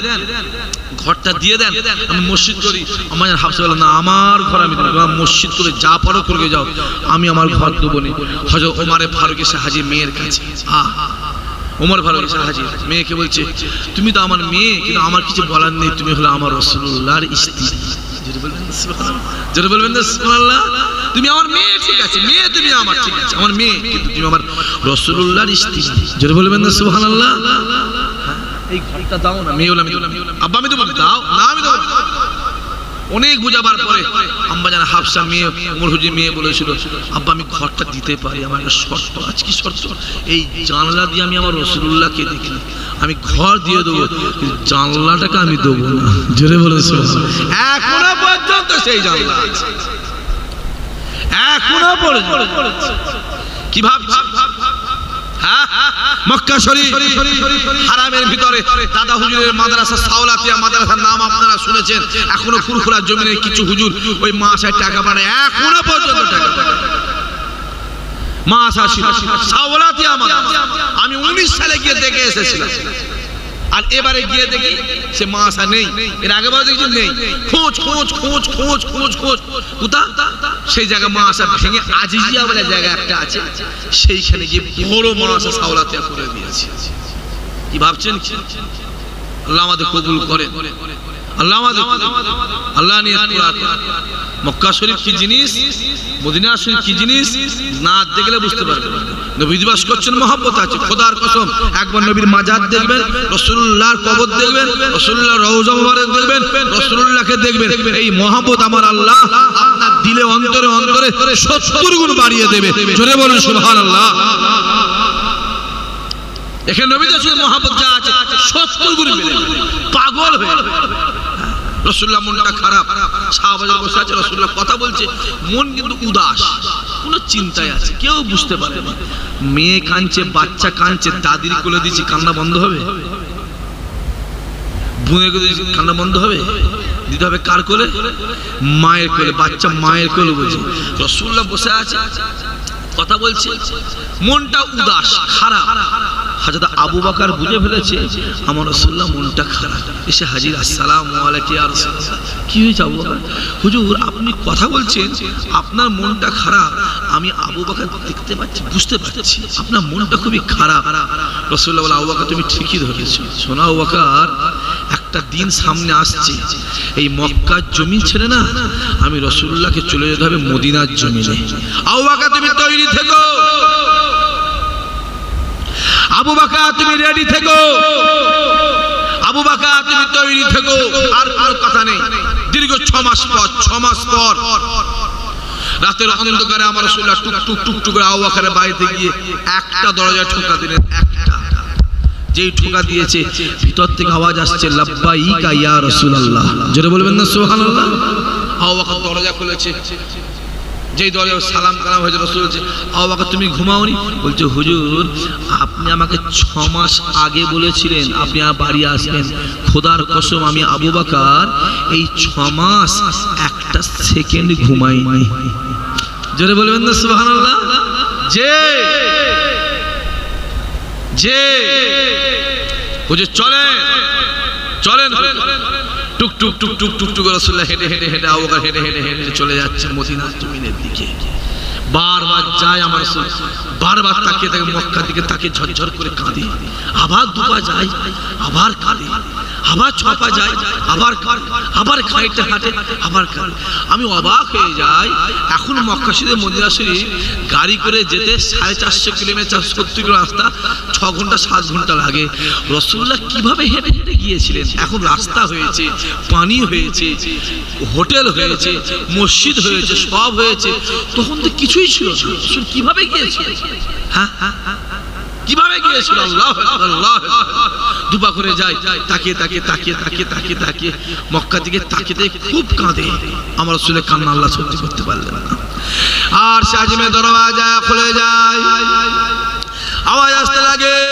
ঘরটা দিয়ে দেন, আমি মসজিদ করি। আম্মা জান হাফসা বলল না, আমার ঘর আমি মসজিদ করে যা পারো করে যাও, আমি আমার ঘর দেবো না। হযরত ওমরে ফারুক এসে হাজির মেয়ের কাছে। ওমর ফারুক এসে হাজির, মেয়েকে বলছে তুমি তো আমার মেয়ে, কিন্তু আমার কিছু বলার নেই, তুমি হলো আমার রাসূলুল্লাহর স্ত্রী। জোরে বলবেন না সুবহানাল্লাহ। তুমি আমার মেয়ে, ঠিক আছে মেয়ে, তুমি আমার, ঠিক আছে আমার মেয়ে, কিন্তু তুমি আমার রাসূলুল্লাহর স্ত্রী। জোরে বলবেন না সুবহানাল্লাহ। এই ঘরটা দাও না, মেয়ে হলো আমি, আব্বা আমি তো বলি দাও না, আমি দাও। অনেক বুঝাবার পরে আম্মা জান হাফসা মেয়ে ওমর হুজুর মেয়ে বলেছিল আব্বা আমি ঘরটা দিতে পারি, আমার একটা শর্ত আছে। কি শর্ত? এই জানলা দিয়ে আমি আমার রাসূলুল্লাহকে দেখি, আমি ঘর দিয়ে দেবো, কিন্তু জানলাটাকে আমি দেবো না। জোরে বলেন সুবহানাল্লাহ। এখনো পর্যন্ত সেই জানলা আছে, এখনো পর্যন্ত। কি ভাবছি? মক্কা শরীফ হারামের ভিতরে দাদা হুজুরের মাদ্রাসা, সাওলাতিয়া মাদ্রাসার নাম আপনারা শুনেছেন। এখনো ফুরফুরা জমিনের কিছু হুজুর ওই মাসায় টাকা পাঠায়, এখনো পর্যন্ত টাকা পাঠায়। মাসা সাওলাতিয়া মাদ্রাসা আমি 19 সালে গিয়ে দেখে এসেছিলাম, আর এবারে গিয়ে দেখি সে মাসা নেই। এর আগে বার দেখছি নেই, খোঁজ খোঁজ খোঁজ খোঁজ খোঁজ খোঁজ, কোথা সেই জায়গা মাসা ভেঙে আজিজিয়া বলে জায়গা একটা আছে, সেইখানে গিয়ে বড় মাসা সাওলাতিয়া করে দিয়েছে। কি ভাবছেন? আল্লাহ আমাদের কবুল করেন, আল্লাহ আমাদের, আল্লাহ নিয়ে মক্কা শরীফ কি জিনিস, মদিনা শরীফ কি জিনিস না দেখলে বুঝতে পারবেন। নবী দিবস করছেন, মহব্বত আছে, খোদার কসম একবার নবীর মাজার দেখবেন, রাসূলুল্লাহর কবর দেখবেন, রাসূলুল্লাহর রওজা মুবারক দেখবেন, রাসূলুল্লাহকে দেখবেন, এই মহব্বত আমার আল্লাহ আপনার দিলে অন্তরে অন্তরে 70 গুণ বাড়িয়ে দেবে। জোরে বলুন সুবহানাল্লাহ। এখানে নবী রাসূলের মহব্বত যা আছে 70 গুণ বেড়ে যাবে, পাগল হয়ে যাবে। রাসূলুল্লাহ মনটা খারাপ, সাহাবারা বসে আছে, রাসূলুল্লাহ কথা বলছে, মন কিন্তু উদাস, কোনো চিন্তায় আছে, কেউ বুঝতে পারে না। মেয়ে কাঁদছে, বাচ্চা কাঁদছে, দাদির কোলে দিয়েছি, কান্না বন্ধ হবে? বোনের কোলে দিয়েছি, কান্না বন্ধ হবে? দিতে হবে কার কোলে? মায়ের কোলে। বাচ্চা মায়ের কোলে বলছে, রাসূলুল্লাহ বসে আছে, কথা বলছে, মনটা উদাস, খারাপ। হযরত আবু বকর বুঝে ফেলেছে আমার রাসূলুল্লাহ মনটা খারাপ, এসে হাজির, আসসালামু আলাইকা ইয়া রাসূলুল্লাহ। কি হয়েছে আবু বকর? হুজুর আপনি কথা বলছেন, আপনার মনটা খারাপ, আমি আবু বকর দেখতে পাচ্ছি, বুঝতে পারছি আপনার মনটা খুবই খারাপ। রাসূলুল্লাহ বলে, আবু বকর তুমি ঠিকই ধরেছো। শোনো আবু বকর, একটা দিন সামনে আসছে, এই মক্কার জমি ছেড়ে না আমি রাসূলুল্লাহকে চলে যেতে হবে মদিনার জমিনে। আবু বকর তুমি তৈরি থেকো। আবু বকর তুমি রেডি থেকো, আবু বকর তুমি তৈরি থেকো। আর কথা নেই। দীর্ঘ 6 মাস পর রাতের অন্ধকারে আমার রাসূলুল্লাহ টুক টুক টুক টুক করে আবু বকরের বাড়িতে গিয়ে একটা দরজা ঠোকা দিলেন। একটা যেই ঠোকা দিয়েছে ভিতর থেকে আওয়াজ আসছে লাব্বাইকা ইয়া রাসূলুল্লাহ। জোরে বলবেন না সুবহানাল্লাহ। আবু বকর দরজা খুলেছে, যেই দরজা সালাম কালাম হয়েছে রাসূল বলছে আবু বকর তুমি ঘুমাওনি? বলছে হুজুর আপনি আমাকে 6 মাস আগে বলেছিলেন আপনি আমার বাড়ি আসবেন, খোদার কসম আমি আবু বকর এই 6 মাস একটা সেকেন্ড ঘুমাইনি। জোরে বলবেন না সুবহানাল্লাহ। যে হুজুর চলেন টুক টুক টুক টুক টুক টুক রাসূলুল্লাহ হেঁটে হেঁটে হেঁটে আবু বকর হেঁটে হেঁটে হেঁটে চলে যাচ্ছে মদিনার জমিনের দিকে। বারবার যায় আমার রাসূল, বারবার তাকিয়ে থাকে মক্কার দিকে, তাকে ঝরঝর করে কাঁদে। আবার দুপা যায়, আবার কাঁদে, আবার ছপা যায়, আবার কাঁদে, আবার খাইতে হাঁটে, আবার কাঁদে। আমি অবাক হয়ে যাই, এখন মক্কা শরীফ মদিনা শরীফ গাড়ি করে যেতে 450 কিলোমিটার 70 কিলো রাস্তা 6 ঘন্টা 7 ঘন্টা লাগে। রাসূলুল্লাহ কিভাবে হেঁটে হেঁটে গিয়েছিলেন? এখন রাস্তা হয়েছে, পানি হয়েছে, হোটেল হয়েছে, মসজিদ হয়েছে, সব হয়েছে, তখন তো কিছুই ছিল না। রাসূল কিভাবে গিয়েছিলেন? কিভাবে গিয়েছিল? আল্লাহ আল্লাহ দুপা করে যায়, তাকিয়ে তাকিয়ে তাকিয়ে তাকিয়ে তাকিয়ে তাকিয়ে মক্কা দিকে তাকিয়ে খুব কাঁদে। আমার রাসূলের কান্না আল্লাহ সহ্য করতে পারলেন না। আর সে আজমে দরওয়াজা খুলে যায়, আওয়াজ আসতে লাগে।